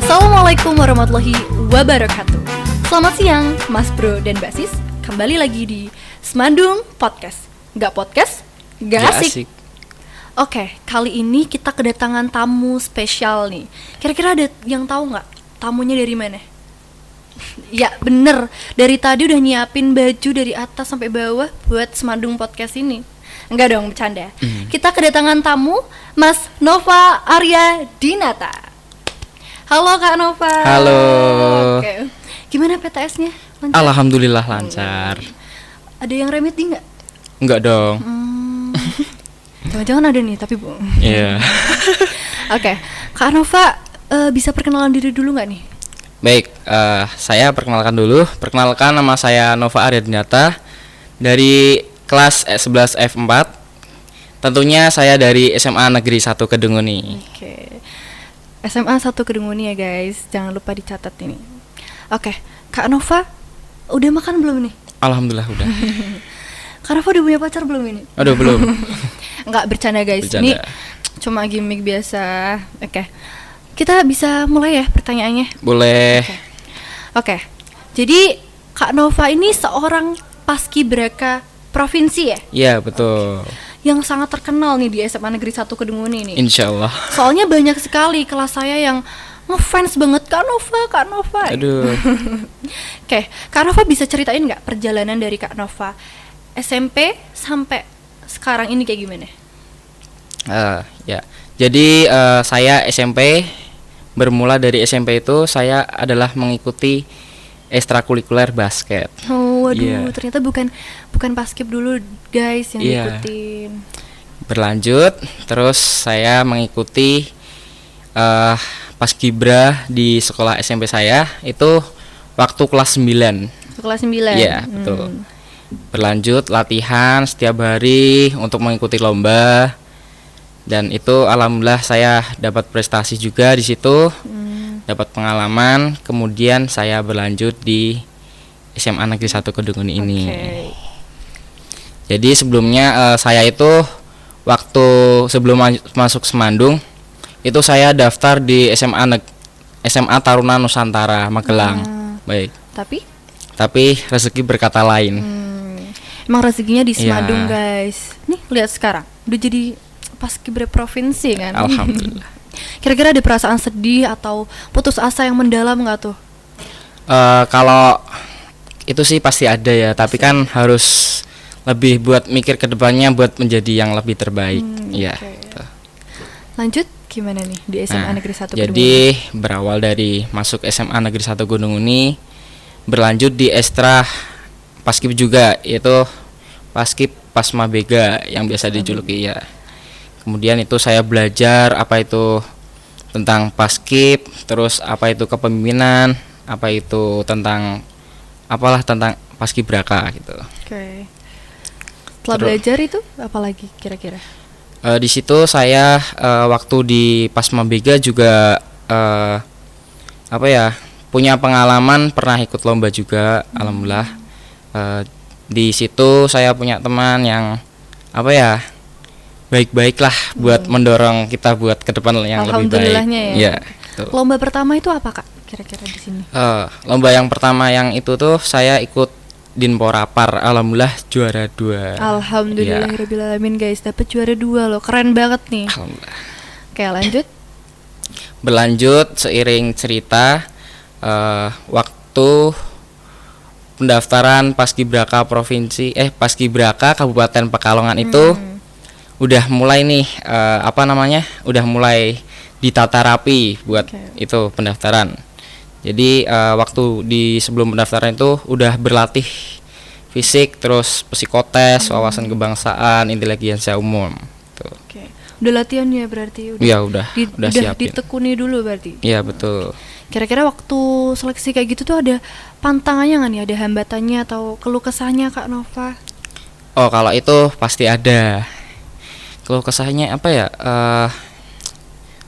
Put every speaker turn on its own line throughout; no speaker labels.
Assalamualaikum warahmatullahi wabarakatuh. Selamat siang Mas Bro dan Mbak Sis. Kembali lagi di Semandung Podcast. Gak podcast, gak asik. Oke, kali ini kita kedatangan tamu spesial nih. Kira-kira ada yang tahu gak tamunya dari mana? Ya bener, dari tadi udah nyiapin baju dari atas sampai bawah buat Semandung Podcast ini. Enggak dong, bercanda. Kita kedatangan tamu Mas Nova Arya Dinata. Halo Kak Nova.
Halo.
Oke. Gimana PTS-nya? Lancar?
Alhamdulillah lancar.
Ada yang remedi nggak?
Enggak dong.
Jangan-jangan ada nih, tapi bu.
Iya.
Oke, Kak Nova bisa perkenalan diri dulu nggak nih?
Baik, saya perkenalkan dulu. Perkenalkan, nama saya Nova Arya Dinata dari kelas 11 F4. Tentunya saya dari SMA Negeri 1 Kedunguni.
Oke. SMA 1 Kedunguni ya guys, jangan lupa dicatat ini. Oke, Kak Nova udah makan belum nih?
Alhamdulillah udah.
Kak Nova udah punya pacar belum ini?
Aduh belum.
Enggak, bercanda guys.
Bercanda.
Ini cuma gimmick biasa. Oke. Kita bisa mulai ya pertanyaannya?
Boleh.
Oke. Jadi Kak Nova ini seorang paskibraka provinsi ya?
Iya betul.
Yang sangat terkenal nih di SMA Negeri 1 Kedunguni nih.
Insya Allah.
Soalnya banyak sekali kelas saya yang ngefans banget Kak Nova.
Aduh.
Oke, Kak Nova bisa ceritain nggak perjalanan dari Kak Nova SMP sampai sekarang ini kayak gimana?
Ya. Jadi saya SMP, bermula dari SMP itu saya adalah mengikuti ekstrakurikuler basket.
Oh, waduh,
Iya.
ternyata bukan paskib dulu guys yang
Iya.
diikutin.
Berlanjut, terus saya mengikuti paskibra di sekolah SMP saya itu waktu kelas 9.
Kelas 9.
Iya, betul. Berlanjut latihan setiap hari untuk mengikuti lomba. Dan itu alhamdulillah saya dapat prestasi juga di situ. Dapat pengalaman, kemudian saya berlanjut di SMA Negeri 1 Kedunguni ini. Jadi sebelumnya saya itu waktu sebelum masuk Semandung itu saya daftar di SMA Taruna Nusantara Magelang. Baik. Tapi rezeki berkata lain.
Emang rezekinya di Semandung
Iya.
guys. Nih lihat sekarang udah jadi paskibra provinsi kan.
Alhamdulillah.
Kira-kira ada perasaan sedih atau putus asa yang mendalam nggak tuh?
Kalau itu sih pasti ada ya, tapi kan harus lebih buat mikir ke depannya buat menjadi yang lebih terbaik. Iya. Gitu.
Lanjut gimana nih di SMA Negeri 1
Jadi berawal dari masuk SMA Negeri 1 Gununguni, berlanjut di ekstra paskib juga, yaitu paskib Pasma Bega yang biasa dijuluki ya. Kemudian itu saya belajar apa itu tentang paskib, terus apa itu kepemimpinan, apa itu tentang paskibraka gitu.
Oke. Setelah belajar itu apalagi kira-kira?
Di situ saya waktu di Pasma Bega juga punya pengalaman, pernah ikut lomba juga. Alhamdulillah. Di situ saya punya teman yang baik-baik lah buat mendorong kita buat ke depan yang lebih baik.
Alhamdulillahnya ya.
Iya, gitu.
Lomba pertama itu apa Kak? Kira-kira di sini?
Lomba yang pertama yang itu tuh saya ikut Dinporapar, alhamdulillah juara 2.
Alhamdulillahirobbilalamin guys, dapat juara 2 loh, keren banget nih.
Alhamdulillah.
Oke, lanjut.
Berlanjut seiring cerita waktu pendaftaran paskibraka paskibraka Kabupaten Pekalongan itu udah mulai nih udah mulai ditata rapi buat itu pendaftaran. Jadi waktu sebelum pendaftaran itu udah berlatih fisik, terus psikotes, wawasan kebangsaan, intelijensia umum. Tuh.
Oke. Udah latihan ya berarti?
Iya udah siapin.
Ditekuni dulu berarti?
Iya betul.
Kira-kira waktu seleksi kayak gitu tuh ada pantangannya nggak nih? Ada hambatannya atau keluh kesahnya Kak Nova?
Oh kalau itu pasti ada. Keluh kesahnya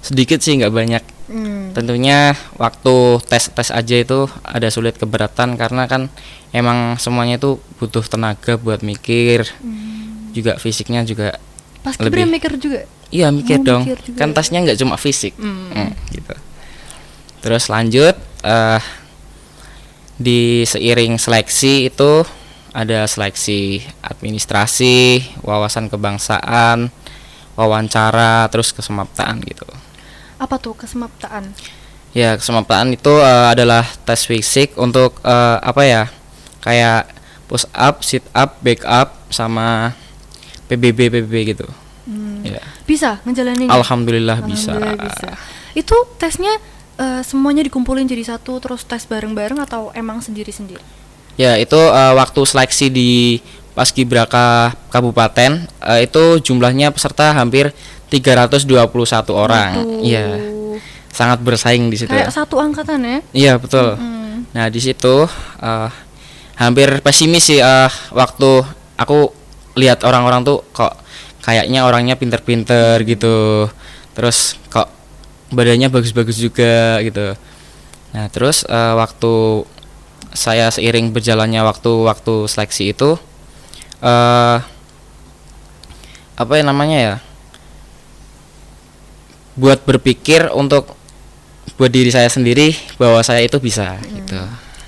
sedikit sih, nggak banyak. Tentunya waktu tes aja itu ada sulit keberatan karena kan emang semuanya itu butuh tenaga buat mikir, juga fisiknya juga.
Pas lebih mikir juga?
Iya mikir dong,
mikir juga.
Kan tesnya nggak cuma fisik, gitu. Terus lanjut di seiring seleksi itu ada seleksi administrasi, wawasan kebangsaan, wawancara, terus kesemaptaan gitu.
Apa tuh kesemaptaan?
Ya, kesemaptaan itu adalah tes fisik untuk kayak push up, sit up, back up, sama PBB gitu. Ya.
Bisa ngejalanin?
Alhamdulillah bisa.
Itu tesnya semuanya dikumpulin jadi satu terus tes bareng-bareng atau emang sendiri-sendiri?
Ya, itu waktu seleksi di Paskibraka Kabupaten itu jumlahnya peserta hampir 321 orang. Iya. Sangat bersaing di situ.
Kayak satu angkatan ya?
Iya, betul. Nah, di situ hampir pesimis sih waktu aku lihat orang-orang tuh kok kayaknya orangnya pinter-pinter gitu. Terus kok badannya bagus-bagus juga gitu. Nah, terus waktu saya seiring berjalannya waktu seleksi itu buat berpikir untuk buat diri saya sendiri bahwa saya itu bisa gitu.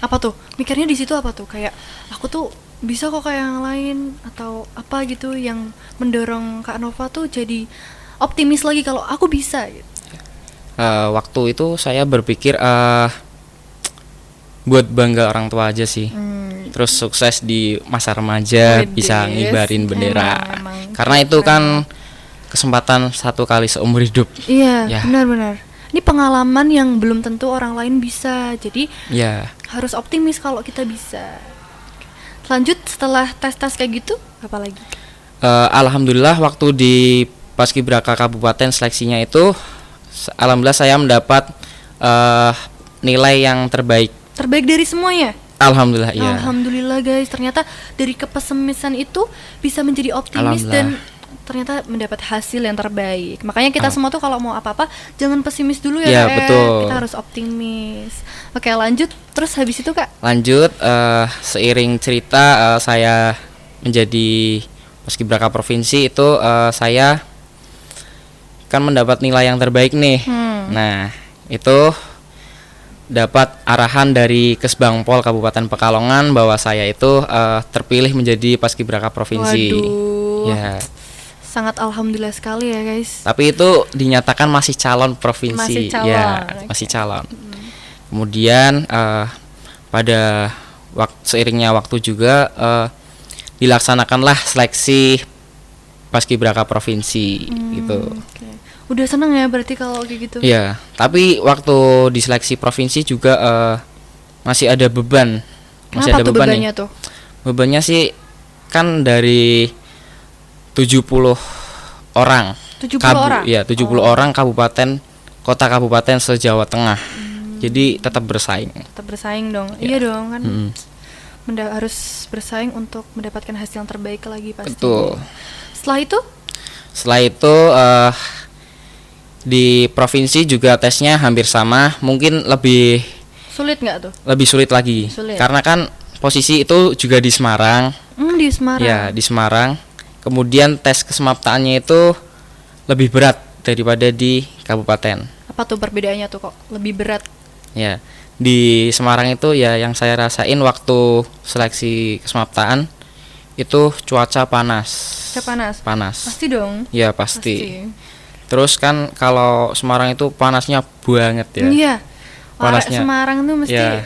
Apa tuh? Mikirnya di situ apa tuh? Kayak aku tuh bisa kok kayak yang lain atau apa gitu yang mendorong Kak Nova tuh jadi optimis lagi kalau aku bisa gitu.
Waktu itu saya berpikir buat bangga orang tua aja sih. Terus sukses di masa remaja, bisa ngibarin bendera. Emang karena itu kan kesempatan satu kali seumur hidup.
Iya, ya. Benar-benar. Ini pengalaman yang belum tentu orang lain bisa. Jadi harus optimis kalau kita bisa. Lanjut setelah tes-tes kayak gitu, apa lagi?
Alhamdulillah waktu di Paskibraka Kabupaten seleksinya itu, alhamdulillah saya mendapat nilai yang terbaik.
Terbaik dari semuanya?
Alhamdulillah, iya.
Alhamdulillah guys, ternyata dari kepesimisan itu bisa menjadi optimis dan ternyata mendapat hasil yang terbaik. Makanya kita semua tuh kalau mau apa-apa jangan pesimis dulu ya,
betul.
Kita harus optimis. Oke, lanjut. Terus habis itu Kak?
Lanjut, seiring cerita saya menjadi Paskibraka Provinsi itu saya kan mendapat nilai yang terbaik nih. Nah, itu dapat arahan dari Kesbangpol Kabupaten Pekalongan bahwa saya itu terpilih menjadi Paskibraka Provinsi.
Waduh.
Ya.
Sangat alhamdulillah sekali ya guys.
Tapi itu dinyatakan masih calon provinsi.
Masih calon.
Ya, masih calon. Kemudian pada seiringnya waktu juga dilaksanakanlah seleksi Paskibraka Provinsi gitu.
Okay. Udah seneng ya berarti kalau kayak gitu?
Iya, tapi waktu di seleksi provinsi juga masih ada beban. Masih
Kenapa
ada
tuh
beban
bebannya
nih.
tuh?
Bebannya sih kan dari 70 orang.
70 orang?
Iya, 70 orang kota kabupaten se-Jawa Tengah. Jadi tetap bersaing.
Tetap bersaing dong. Iya dong kan. Harus bersaing untuk mendapatkan hasil yang terbaik lagi pasti.
Betul.
Setelah itu
di provinsi juga tesnya hampir sama, mungkin lebih
sulit nggak tuh?
Lebih sulit lagi. Karena kan posisi itu juga di Semarang.
Di Semarang.
Ya, di Semarang. Kemudian tes kesemaptaannya itu lebih berat daripada di kabupaten.
Apa tuh perbedaannya tuh kok lebih berat?
Ya, di Semarang itu ya yang saya rasain waktu seleksi kesemaptaan itu cuaca panas. Panas.
Pasti dong.
Ya, pasti. Terus kan kalau Semarang itu panasnya banget ya.
Iya.
Panasnya.
Semarang tuh mesti. Ya.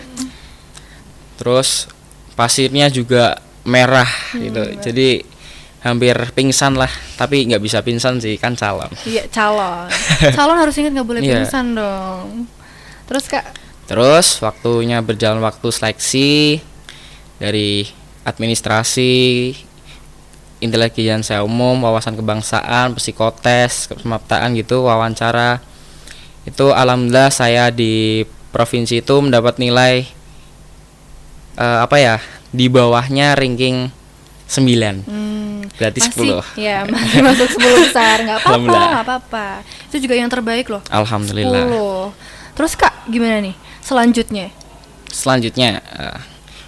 Terus pasirnya juga merah gitu. Jadi hampir pingsan lah, tapi nggak bisa pingsan sih, kan calon.
Iya, calon. Calon harus ingat nggak boleh pingsan dong. Terus Kak?
Terus waktunya berjalan waktu seleksi dari administrasi, intelijensia umum, wawasan kebangsaan, psikotes, kesemaptaan gitu, wawancara. Itu alhamdulillah saya di provinsi itu mendapat nilai di bawahnya ranking 9. Berarti
masih,
10.
Ya, masih masuk 10 besar, nggak apa-apa. Itu juga yang terbaik loh.
Alhamdulillah.
10. Terus Kak, gimana nih selanjutnya?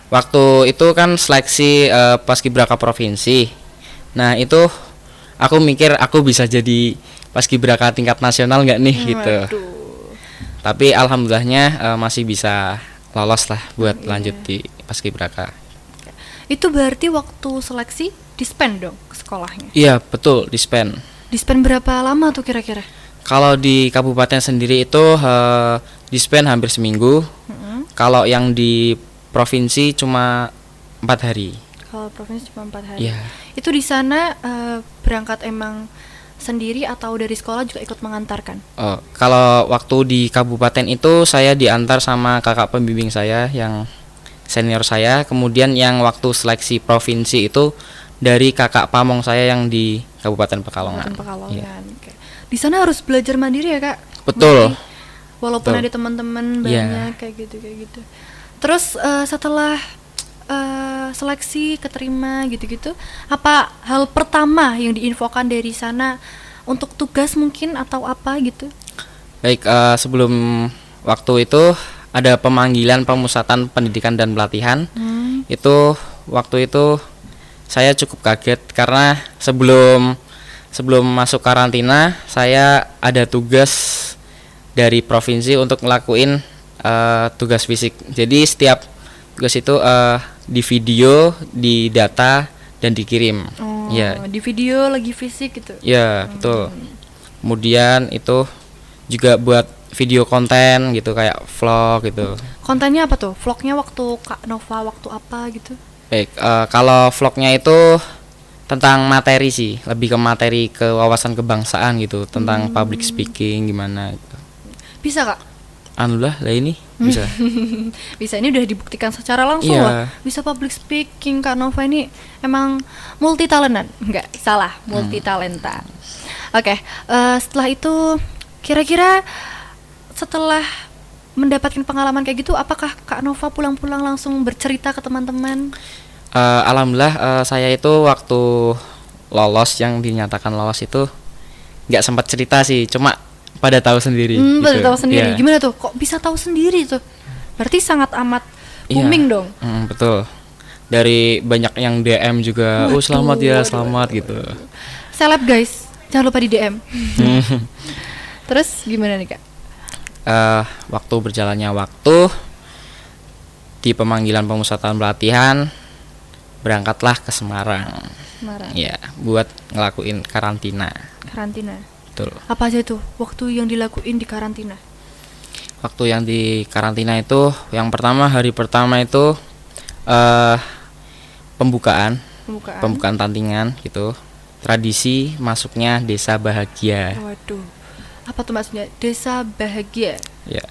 Waktu itu kan seleksi Paskibraka Provinsi. Nah, itu aku mikir aku bisa jadi Paskibraka tingkat nasional nggak nih gitu. Tapi alhamdulillahnya masih bisa lolos lah buat lanjut di Paskibraka.
Itu berarti waktu seleksi dispen dong ke sekolahnya?
Iya betul, dispen.
Dispen berapa lama tuh kira-kira?
Kalau di kabupaten sendiri itu dispen hampir seminggu. Kalau yang di provinsi cuma 4 hari.
Kalau provinsi cuma 4 hari.
Iya.
Itu di sana berangkat emang sendiri atau dari sekolah juga ikut mengantarkan?
Kalau waktu di kabupaten itu saya diantar sama kakak pembimbing saya yang senior saya. Kemudian yang waktu seleksi provinsi itu dari kakak pamong saya yang di Kabupaten Pekalongan.
Iya. Okay. Di sana harus belajar mandiri ya kak?
Betul.
Walaupun ada teman-teman banyak kayak gitu. Terus setelah seleksi keterima gitu-gitu, apa hal pertama yang diinfokan dari sana untuk tugas mungkin atau apa gitu?
Baik, sebelum waktu itu ada pemanggilan pemusatan pendidikan dan pelatihan. Itu waktu itu saya cukup kaget karena sebelum masuk karantina saya ada tugas dari provinsi untuk ngelakuin tugas fisik. Jadi setiap tugas itu di video, di data dan dikirim.
Di video lagi fisik gitu.
Ya, betul. Kemudian itu juga buat video konten gitu kayak vlog gitu.
Kontennya apa tuh? Vlognya waktu Kak Nova waktu apa gitu?
Baik, kalau vlognya itu tentang materi sih, lebih ke materi ke wawasan kebangsaan gitu, tentang public speaking gimana gitu.
Bisa kak?
Alhamdulillah lah ini bisa.
Bisa, ini udah dibuktikan secara langsung lah. Bisa public speaking. Kak Nova ini emang multi talentan. Enggak, salah, multi talenta. Oke, setelah itu kira-kira setelah mendapatkan pengalaman kayak gitu, apakah Kak Nova pulang-pulang langsung bercerita ke teman-teman?
Alhamdulillah saya itu waktu lolos, yang dinyatakan lolos itu nggak sempat cerita sih, cuma pada tahu sendiri.
Pada tahu sendiri. Gimana tuh? Kok bisa tahu sendiri tuh? Berarti sangat amat booming dong.
Betul. Dari banyak yang DM juga, selamat ya, selamat gitu.
Seleb guys, jangan lupa di DM. Terus gimana nih kak?
Waktu berjalannya waktu, di pemanggilan pemusatan pelatihan, berangkatlah ke Semarang. Ya, buat ngelakuin karantina. Betul.
Apa aja tuh waktu yang dilakuin di karantina?
Waktu yang di karantina itu, yang pertama, hari pertama itu pembukaan tantingan gitu. Tradisi masuknya Desa Bahagia.
Waduh, apa tuh maksudnya Desa Bahagia? Ya,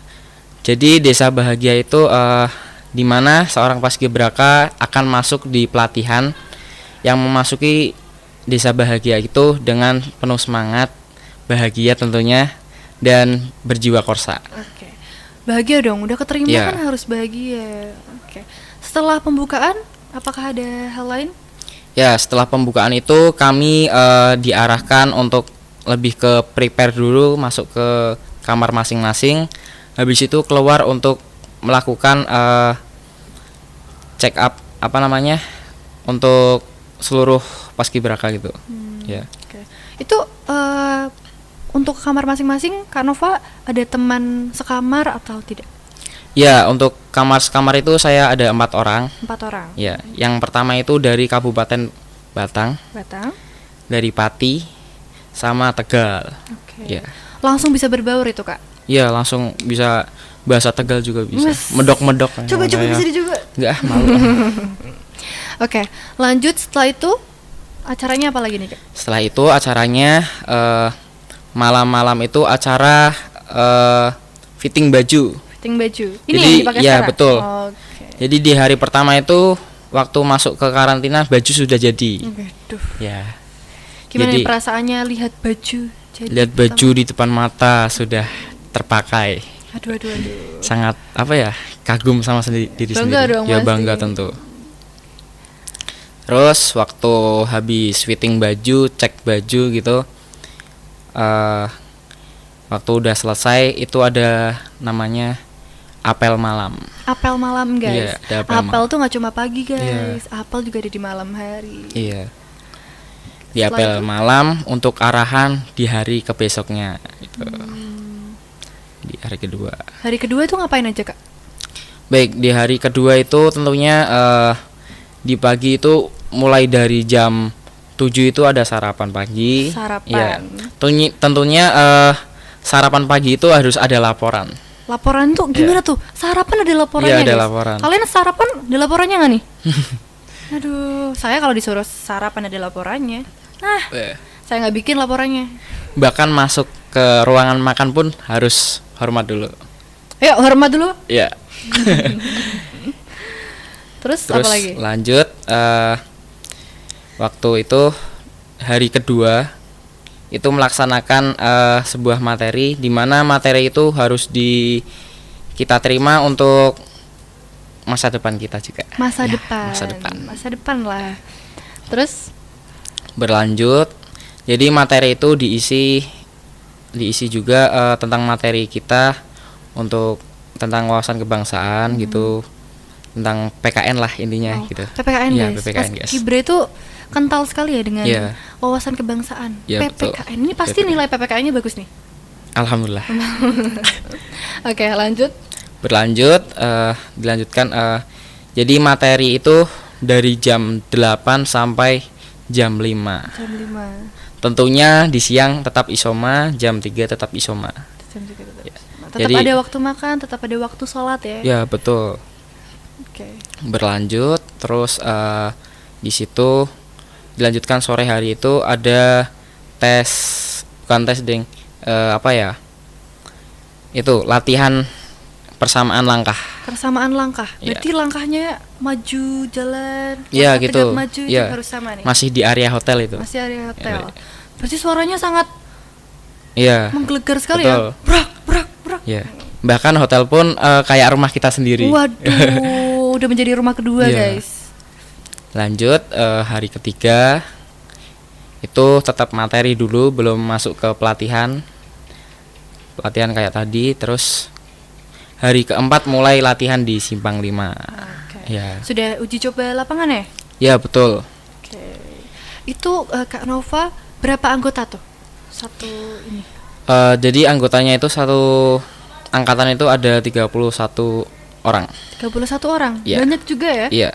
jadi Desa Bahagia itu di mana seorang paskibraka akan masuk di pelatihan yang memasuki Desa Bahagia itu dengan penuh semangat, bahagia tentunya, dan berjiwa korsa.
Oke. Bahagia dong, udah keterima kan harus bahagia. Oke. Setelah pembukaan, apakah ada hal lain?
Ya, setelah pembukaan itu kami diarahkan untuk lebih ke prepare dulu, masuk ke kamar masing-masing. Habis itu keluar untuk melakukan check up untuk seluruh paskibraka gitu. Ya.
Okay. Itu untuk kamar masing-masing, Kak Nova ada teman sekamar atau tidak?
Ya, untuk kamar sekamar itu saya ada 4 orang.
4 orang.
Ya, yang pertama itu dari Kabupaten Batang. Dari Pati sama Tegal.
Oke.
Ya.
Langsung bisa berbaur itu kak?
Ya, langsung bisa bahasa Tegal juga bisa. Medok-medok.
Coba bisa juga.
Enggak, malu.
Oke, lanjut. Setelah itu acaranya apa lagi nih kak?
Setelah itu acaranya malam-malam itu acara fitting baju.
Ini
jadi,
yang dipakai
ya
sekarang?
Betul. Jadi di hari pertama itu waktu masuk ke karantina baju sudah jadi. Ya.
Gimana jadi, perasaannya lihat baju?
Lihat baju di depan mata sudah terpakai.
Aduh.
Sangat kagum sama diri sendiri.
Dong,
ya bangga tentu. Terus waktu habis fitting baju, cek baju gitu, waktu udah selesai itu ada namanya apel malam.
Apel malam guys.
Iya,
apel tuh nggak cuma pagi guys, apel juga ada di malam hari.
Iya. Di apel malam untuk arahan di hari ke besoknya gitu. hari kedua.
Hari kedua itu ngapain aja Kak?
Baik, di hari kedua itu tentunya di pagi itu mulai dari jam 7 itu ada sarapan pagi.
Sarapan.
Ya, tentunya sarapan pagi itu harus ada laporan.
Laporan tuh gimana tuh? Sarapan ada laporannya,
Iya, ada
guys.
laporan.
Kalian sarapan ada laporannya nggak nih? Aduh, saya kalau disuruh sarapan ada laporannya. Saya nggak bikin laporannya.
Bahkan masuk ke ruangan makan pun harus hormat dulu.
Yuk, hormat dulu.
Ya.
Terus
Terus
apa lagi?
lanjut waktu itu hari kedua itu melaksanakan sebuah materi, di mana materi itu harus kita terima untuk masa depan kita juga.
Masa
Ya,
depan. Masa depan lah. Terus
Berlanjut, jadi materi itu diisi juga tentang materi kita untuk tentang wawasan kebangsaan gitu, tentang PKN lah intinya gitu.
PPKN
Iya,
guys.
PPKN, guys.
Paskibra itu kental sekali ya dengan
Iya.
wawasan kebangsaan.
Iya,
PPKN
betul.
ini pasti
PPKN.
nilai PPKN-nya bagus nih.
Alhamdulillah.
Oke, lanjut.
Berlanjut, dilanjutkan. Jadi materi itu dari jam 8 sampai jam 5.
Jam 5.
Tentunya di siang tetap isoma, jam 3 tetap isoma.
Jam 3 tetap.
Ya.
Tetap
Jadi-
ada waktu makan, tetap ada waktu sholat ya.
Ya, betul.
Oke.
Berlanjut, terus di situ dilanjutkan sore hari itu ada tes, bukan tes ding, apa ya? Itu latihan persamaan langkah.
Persamaan langkah.
Iya.
Berarti langkahnya maju jalan.
Iya,
langkah
gitu.
tegap maju itu
Iya.
harus sama nih.
Masih di area hotel itu.
Masih area hotel.
Iya.
Berarti suaranya sangat
Iya.
menggelegar sekali
Betul.
ya. Brak brak brak.
Ya. Bahkan hotel pun kayak rumah kita sendiri.
Waduh, udah menjadi rumah kedua,
Iya.
guys.
Lanjut hari ketiga itu tetap materi dulu, belum masuk ke pelatihan kayak tadi. Terus hari keempat mulai latihan di Simpang 5.
Oke.
Ya.
Sudah uji coba lapangan ya?
Ya, betul.
Oke. Itu Kak Nova berapa anggota tuh? Satu ini.
Jadi anggotanya itu satu angkatan itu ada 31 orang.
31 orang.
Iya.
Banyak juga ya?
Iya.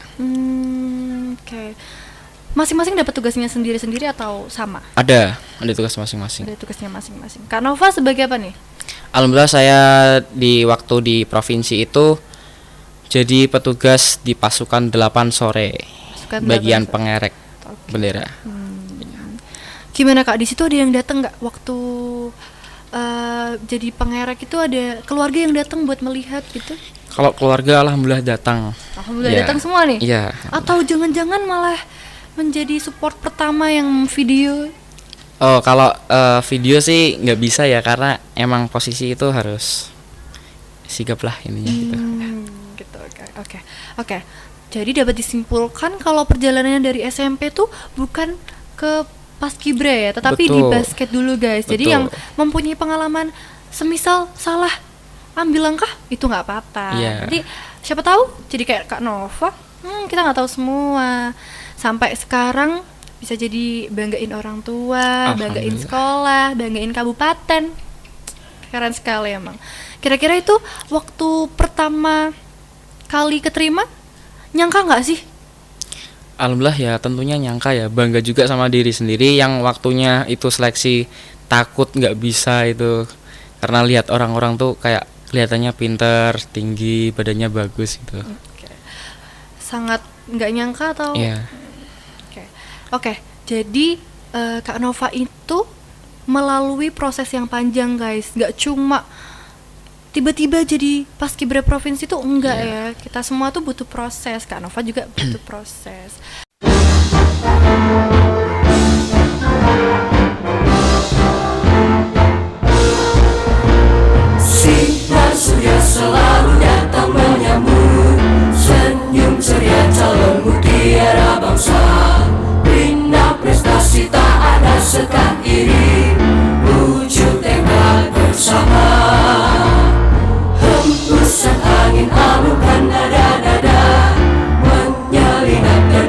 Oke. Masing-masing dapat tugasnya sendiri-sendiri atau sama?
Ada tugas masing-masing.
Ada tugasnya masing-masing. Kak Nova sebagai apa nih?
Alhamdulillah saya di waktu di provinsi itu jadi petugas di pasukan 8 sore.
Pasukan
Bagian
8 sore.
pengerek
Oke.
bendera.
Gimana Kak? Di situ ada yang datang nggak waktu jadi pengerek itu, ada keluarga yang datang buat melihat gitu?
Kalau keluarga alhamdulillah datang.
Alhamdulillah
Iya.
datang semua nih.
Iya.
Atau jangan-jangan malah menjadi support pertama yang video?
Oh, kalau video sih nggak bisa ya, karena emang posisi itu harus sigap lah ininya gitu.
Gitu. Oke. Jadi dapat disimpulkan kalau perjalanannya dari SMP tuh bukan ke Paskibra ya, tetapi di
Betul.
basket dulu guys. Jadi
Betul.
yang mempunyai pengalaman semisal salah ambil langkah itu nggak apa-apa.
Iya.
Jadi siapa tahu jadi kayak Kak Nova, kita nggak tahu semua. Sampai sekarang bisa jadi banggain orang tua, banggain
Alhamdulillah.
sekolah, banggain kabupaten. Keren sekali emang. Kira-kira itu waktu pertama kali keterima, nyangka nggak sih?
Alhamdulillah ya, tentunya nyangka ya, bangga juga sama diri sendiri yang waktunya itu seleksi takut nggak bisa itu, karena lihat orang-orang tuh kayak kelihatannya pinter, tinggi, badannya bagus gitu.
Sangat nggak nyangka atau?
Iya.
Oke. Jadi Kak Nova itu melalui proses yang panjang guys, nggak cuma tiba-tiba jadi paskibra provinsi itu enggak ya. Kita semua tuh butuh proses. Kak Nova juga butuh proses.
Sinar surya selalu datang menyambut, senyum ceria calon mutiara bangsa. Bina prestasi tak ada sekat iri, wujud tekad bersama. Hembusan angin alunkan nada-nada, menyelinap dan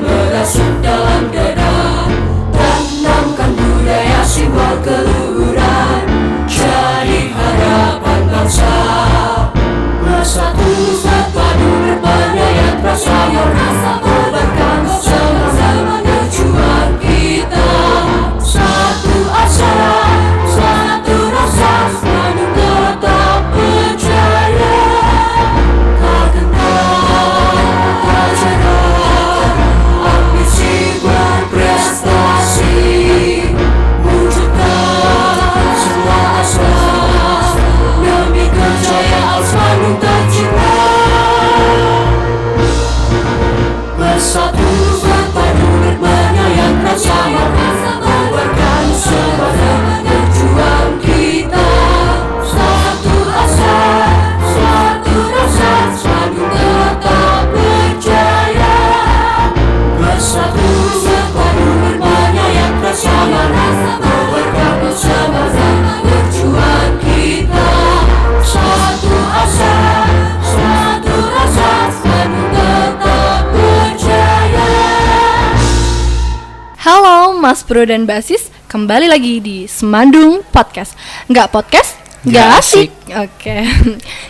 Bro dan Mbak Sis, kembali lagi di Semandung Podcast. Nggak podcast, nggak asik. Oke.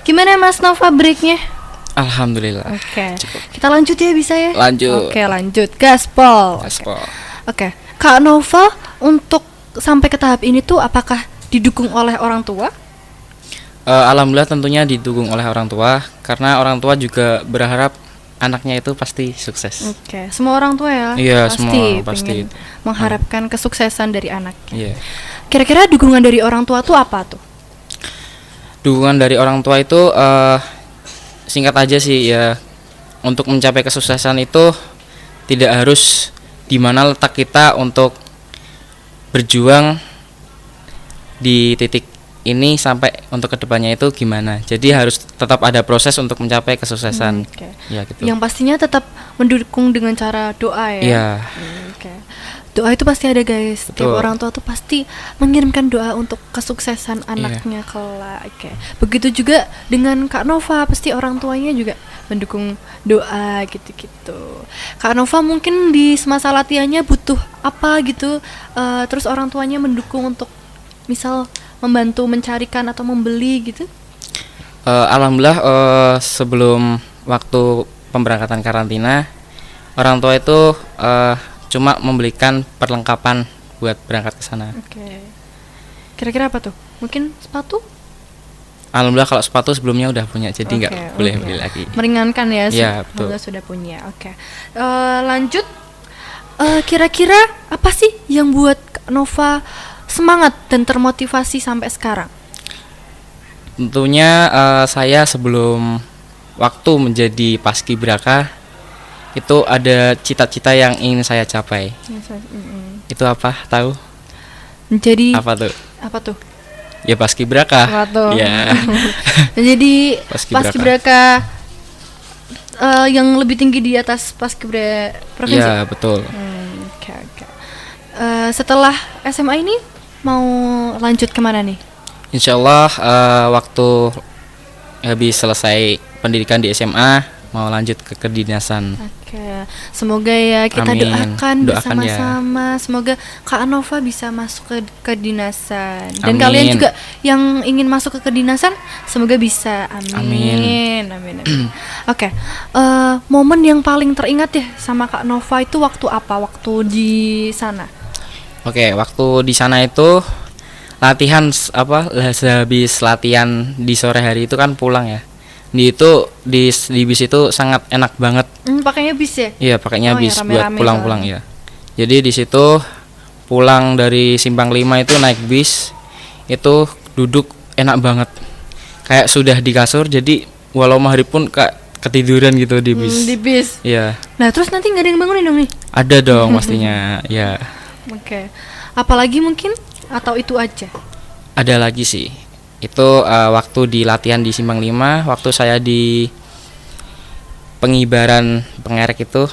Gimana Mas Nova breaknya?
Alhamdulillah.
Oke.
Cukup.
Kita lanjut ya, bisa ya?
Lanjut.
Oke, lanjut. Gaspol.
Gaspol.
Oke. Kak Nova, untuk sampai ke tahap ini tuh apakah didukung oleh orang tua?
Alhamdulillah tentunya didukung oleh orang tua, karena orang tua juga berharap anaknya itu pasti sukses.
Oke, semua orang tua ya.
Iya,
pasti
semua pasti.
pengen mengharapkan kesuksesan dari anaknya.
Iya.
Kira-kira dukungan dari orang tua tuh apa tuh?
Dukungan dari orang tua itu singkat aja sih ya, untuk mencapai kesuksesan itu tidak harus di mana letak kita untuk berjuang di titik ini sampai untuk kedepannya itu gimana. Jadi harus tetap ada proses untuk mencapai kesuksesan.
Oke.
Ya gitu.
Yang pastinya tetap mendukung dengan cara doa ya.
Iya.
Oke. Doa itu pasti ada guys. Setiap
Betul.
orang tua tuh pasti mengirimkan doa untuk kesuksesan anaknya kelak. Oke. Begitu juga dengan Kak Nova, pasti orang tuanya juga mendukung doa gitu-gitu. Kak Nova mungkin di semasa latihannya butuh apa gitu, terus orang tuanya mendukung untuk misal membantu mencarikan atau membeli gitu.
Alhamdulillah sebelum waktu pemberangkatan karantina, orang tua itu cuma membelikan perlengkapan buat berangkat ke sana.
Oke. Kira-kira apa tuh? Mungkin sepatu?
Alhamdulillah kalau sepatu sebelumnya udah punya, jadi nggak
Oke,
boleh
oke.
beli lagi.
Meringankan ya,
Iya, betul.
alhamdulillah sudah punya. Oke. Lanjut. Kira-kira apa sih yang buat Kak Nova semangat dan termotivasi sampai sekarang?
Tentunya saya sebelum waktu menjadi paskibraka itu ada cita-cita yang ingin saya capai. Itu apa? Tahu?
Jadi
Apa tuh?
apa tuh?
Ya paskibraka.
Apa tuh?
Ya.
Jadi
Paskibraka.
paskibraka yang lebih tinggi di atas paskibra provinsi.
Ya, betul.
Oke. Setelah SMA ini mau lanjut kemana nih?
Insya Allah waktu habis selesai pendidikan di SMA mau lanjut ke kedinasan.
Oke, semoga ya kita
Amin.
doakan
Doakan
bersama-sama. Semoga Kak Nova bisa masuk ke kedinasan. Dan
Amin.
kalian juga yang ingin masuk ke kedinasan, semoga bisa. Amin. Amin. Oke, momen yang paling teringat ya sama Kak Nova itu waktu apa? Waktu di sana?
Oke, waktu di sana itu latihan habis latihan di sore hari itu kan pulang ya. Di bis itu sangat enak banget.
Pakainya bis ya?
Iya, pakainya
Oh ya,
bis buat
rame-rame
pulang-pulang
soalnya.
ya. Jadi di situ pulang dari Simpang 5 itu naik bis, itu duduk enak banget. Kayak sudah di kasur, jadi walau maghrib pun kayak ketiduran gitu di bis.
Di bis.
Iya.
Nah, terus nanti nggak ada yang bangunin dong nih?
Ada dong pastinya. Ya.
Oke. Apalagi mungkin atau itu aja?
Ada lagi sih. Itu waktu di latihan di Simpang 5, waktu saya di pengibaran pengerek itu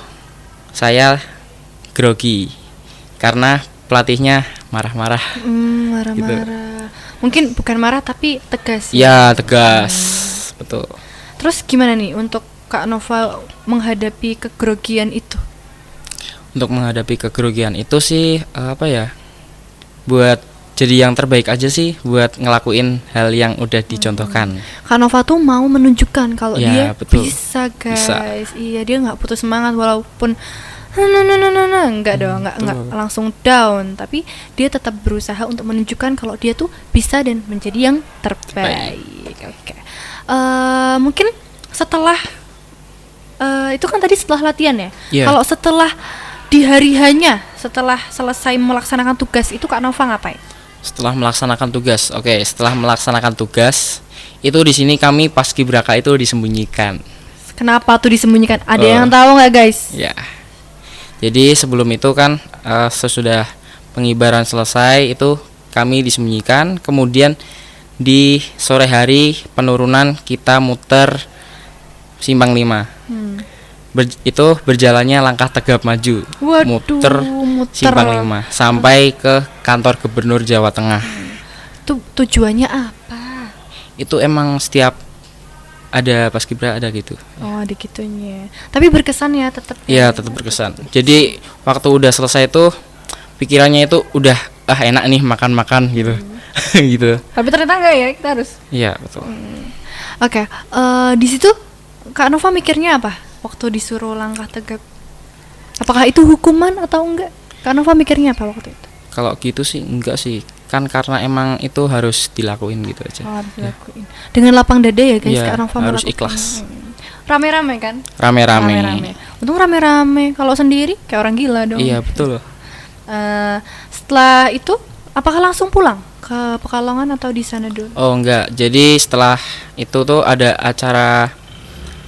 saya grogi karena pelatihnya marah-marah.
Marah-marah. Mungkin bukan marah tapi tegas.
Ya, tegas. Betul.
Terus gimana nih untuk Kak Nova menghadapi kegrogian itu?
Untuk menghadapi kegrogian itu sih buat jadi yang terbaik aja sih, buat ngelakuin hal yang udah dicontohkan.
Kak Nova tuh mau menunjukkan kalau
Ya,
dia
betul.
bisa guys.
Bisa.
Iya, dia nggak putus semangat walaupun enggak dong, nggak langsung down, tapi dia tetap berusaha untuk menunjukkan kalau dia tuh bisa dan menjadi yang terbaik. Oke. Mungkin setelah itu kan tadi setelah latihan ya.
Iya.
Kalau setelah di hari hanya setelah selesai melaksanakan tugas itu Kak Nova ngapain?
Setelah melaksanakan tugas. Oke, setelah melaksanakan tugas itu di sini kami paskibraka itu disembunyikan.
Kenapa tuh disembunyikan? Ada yang tahu nggak guys?
Ya. Jadi sebelum itu kan sesudah pengibaran selesai itu kami disembunyikan. Kemudian di sore hari penurunan kita muter Simpang 5. Itu berjalannya langkah tegap maju.
Waduh,
muter Simpang 5 sampai ke kantor Gubernur Jawa Tengah.
Tujuannya apa?
Itu emang setiap ada paskibra ada gitu.
Oh, ada gitunya. Tapi berkesan ya tetap.
Iya, tetap berkesan. Jadi waktu udah selesai itu pikirannya itu udah enak nih makan gitu. Gitu.
Tapi ternyata enggak ya, kita harus.
Iya, betul.
Oke, di situ Kak Nova mikirnya apa waktu disuruh langkah tegap? Apakah itu hukuman atau enggak? Kak Nova mikirnya apa waktu itu?
Kalau gitu sih enggak sih, kan karena emang itu harus dilakuin gitu aja.
Harus dilakuin. Dengan lapang dada ya guys,
Kak
Nova
harus
melakukan.
ikhlas.
Rame-rame kan?
Rame-rame.
Untung rame-rame. Kalau sendiri kayak orang gila dong.
Iya betul.
Setelah itu, apakah langsung pulang ke Pekalongan atau di sana dulu?
Oh enggak, jadi setelah itu tuh ada acara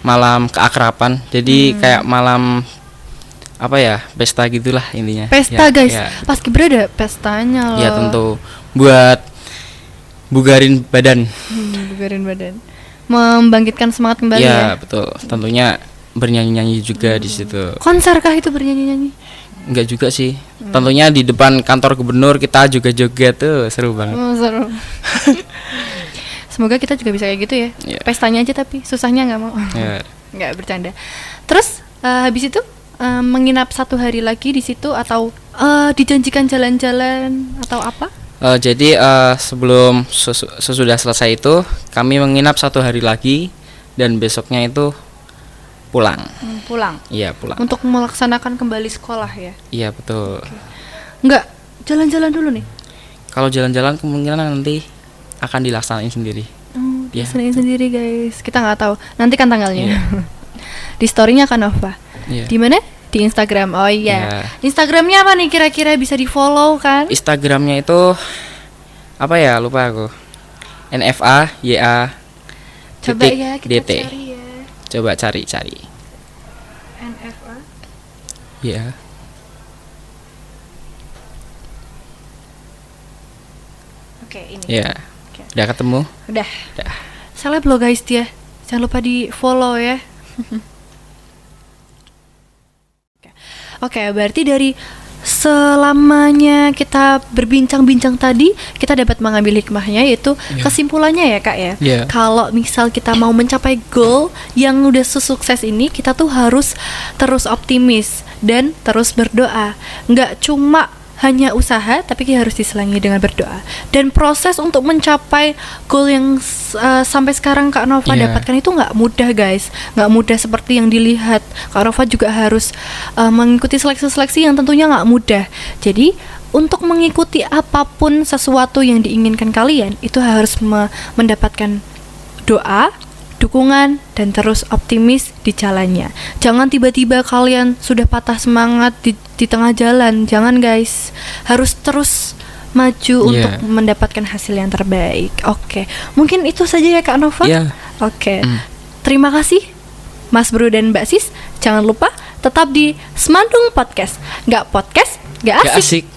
malam keakraban. Jadi kayak malam apa ya, pesta gitulah intinya.
Pesta
ya,
guys,
ya.
Paskibra ada pestanya loh.
Iya tentu, buat bugarin badan.
Bugarin badan, membangkitkan semangat kembali ya.
Iya betul, tentunya bernyanyi-nyanyi juga di situ.
Konser kah itu bernyanyi-nyanyi?
Enggak juga sih, tentunya di depan kantor gubernur kita juga joget tuh, seru banget.
Seru. Semoga kita juga bisa kayak gitu ya.
Iya.
Pestanya aja tapi susahnya nggak mau.
Ya.
Nggak bercanda. Terus habis itu menginap 1 hari lagi di situ atau dijanjikan jalan-jalan atau apa?
Jadi sebelum sesudah selesai itu kami menginap 1 hari lagi dan besoknya itu pulang.
Pulang.
Iya pulang.
Untuk melaksanakan kembali sekolah ya.
Iya betul.
Nggak jalan-jalan dulu nih.
Kalau jalan-jalan kemungkinan nanti akan dilaksanain sendiri. Ya.
Sendiri sendiri guys. Kita nggak tahu. Nanti kan tanggalnya.
Iya.
Di story-nya Kak Nova.
Iya.
Di mana? Di Instagram. Oh iya.
Iya.
Instagramnya apa nih kira-kira bisa di-follow kan?
Instagramnya itu apa ya, lupa aku. NFA YA
Coba
titik
ya kita
DT.
cari ya.
Coba cari.
NFA.
Ya.
Oke, ini.
Ya.
Oke.
Udah ketemu?
Udah.
Udah.
Seleb lo guys dia. Jangan lupa di-follow ya. Oke, berarti dari selamanya kita berbincang-bincang tadi, kita dapat mengambil hikmahnya, yaitu kesimpulannya ya Kak ya. Kalau misal kita mau mencapai goal yang udah sukses ini, kita tuh harus terus optimis dan terus berdoa. Nggak cuma hanya usaha, tapi harus diselangi dengan berdoa. Dan proses untuk mencapai goal yang sampai sekarang Kak Nova dapatkan itu nggak mudah guys, nggak mudah seperti yang dilihat. Kak Nova juga harus mengikuti seleksi-seleksi yang tentunya nggak mudah. Jadi untuk mengikuti apapun sesuatu yang diinginkan kalian, itu harus mendapatkan doa, dukungan, dan terus optimis di jalannya. Jangan tiba-tiba kalian sudah patah semangat di tengah jalan. Jangan guys, harus terus maju untuk mendapatkan hasil yang terbaik. Oke, mungkin itu saja ya Kak Nova. Oke. Terima kasih Mas Bro dan Mbak Sis. Jangan lupa tetap di Semandung Podcast. Nggak podcast, nggak asik.